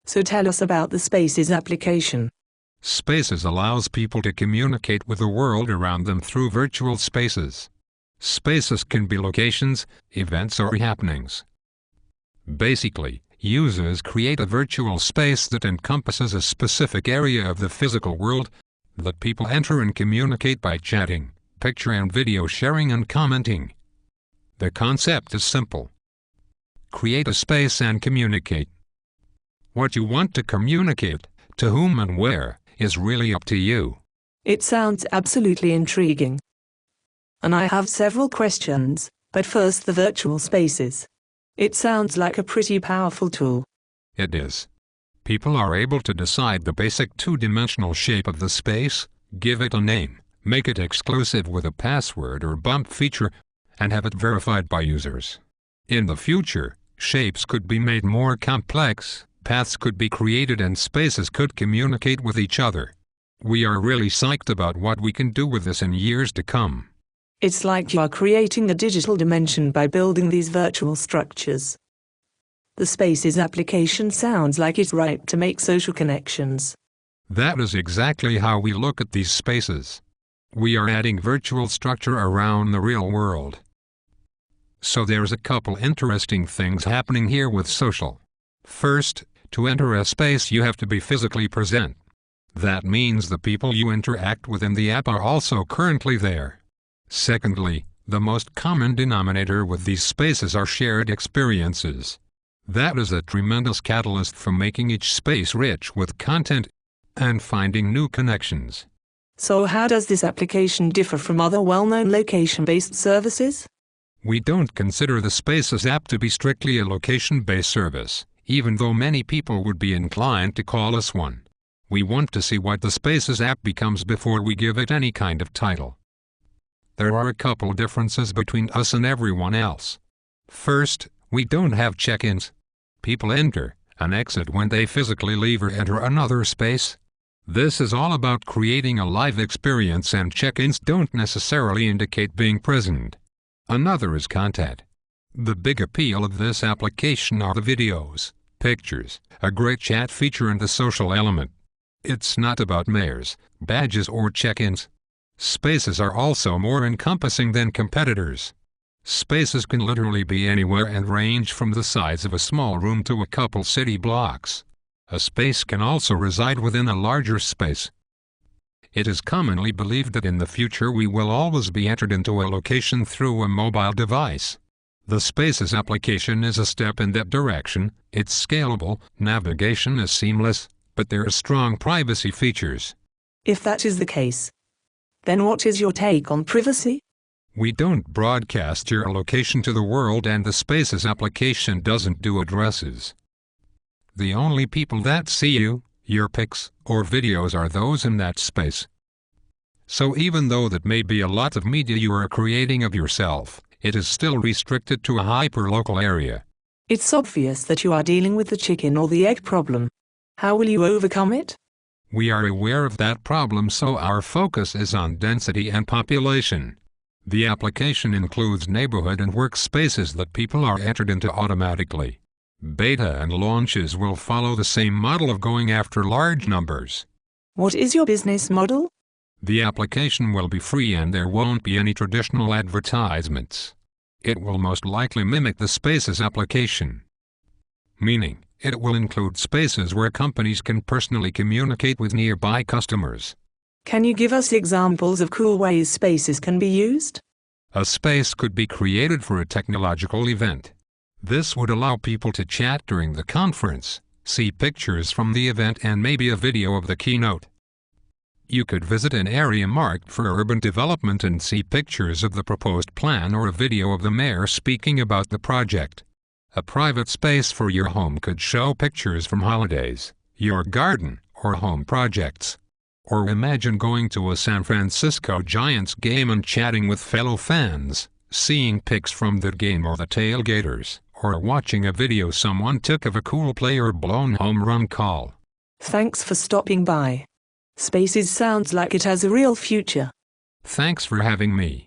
So tell us about the Spaces application. Spaces allows people to communicate with the world around them through virtual spaces. Spaces can be locations, events or happenings. Basically, users create a virtual space that encompasses a specific area of the physical world that people enter and communicate by chatting, picture and video sharing and commenting. The concept is simple. Create a space and communicate. What you want to communicate, to whom and where, is really up to you. It sounds absolutely intriguing. And I have several questions, but first the virtual spaces. It sounds like a pretty powerful tool. It is. People are able to decide the basic two-dimensional shape of the space, give it a name, make it exclusive with a password or bump feature, and have it verified by users. In the future, shapes could be made more complex, paths could be created and spaces could communicate with each other. We are really psyched about what we can do with this in years to come. It's like you are creating a digital dimension by building these virtual structures. The Spaces application sounds like it's ripe to make social connections. That is exactly how we look at these spaces. We are adding virtual structure around the real world. So there's a couple interesting things happening here with social. First, to enter a space you have to be physically present. That means the people you interact with in the app are also currently there. Secondly, the most common denominator with these spaces are shared experiences. That is a tremendous catalyst for making each space rich with content and finding new connections. So how does this application differ from other well-known location-based services? We don't consider the Spaces app to be strictly a location-based service, even though many people would be inclined to call us one. We want to see what the Spaces app becomes before we give it any kind of title. There are a couple differences between us and everyone else. First, we don't have check-ins. People enter and exit when they physically leave or enter another space. This is all about creating a live experience, and check-ins don't necessarily indicate being present. Another is content. The big appeal of this application are the videos, pictures, a great chat feature and the social element. It's not about mayors, badges or check-ins. Spaces are also more encompassing than competitors. Spaces can literally be anywhere and range from the size of a small room to a couple city blocks. A space can also reside within a larger space. It is commonly believed that in the future we will always be entered into a location through a mobile device. The Spaces application is a step in that direction. It's scalable, navigation is seamless, but there are strong privacy features. If that is the case, then what is your take on privacy? We don't broadcast your location to the world, and the Spaces application doesn't do addresses. The only people that see you, your pics, or videos are those in that space. So even though that may be a lot of media you are creating of yourself, it is still restricted to a hyper-local area. It's obvious that you are dealing with the chicken or the egg problem. How will you overcome it? We are aware of that problem, so our focus is on density and population. The application includes neighborhood and work spaces that people are entered into automatically. Beta and launches will follow the same model of going after large numbers. What is your business model? The application will be free and there won't be any traditional advertisements. It will most likely mimic the Spaces application. Meaning, it will include spaces where companies can personally communicate with nearby customers. Can you give us examples of cool ways spaces can be used? A space could be created for a technological event. This would allow people to chat during the conference, see pictures from the event and maybe a video of the keynote. You could visit an area marked for urban development and see pictures of the proposed plan or a video of the mayor speaking about the project. A private space for your home could show pictures from holidays, your garden, or home projects. Or imagine going to a San Francisco Giants game and chatting with fellow fans, seeing pics from the game or the tailgaters, or watching a video someone took of a cool play or blown home run call. Thanks for stopping by. Spaces sounds like it has a real future. Thanks for having me.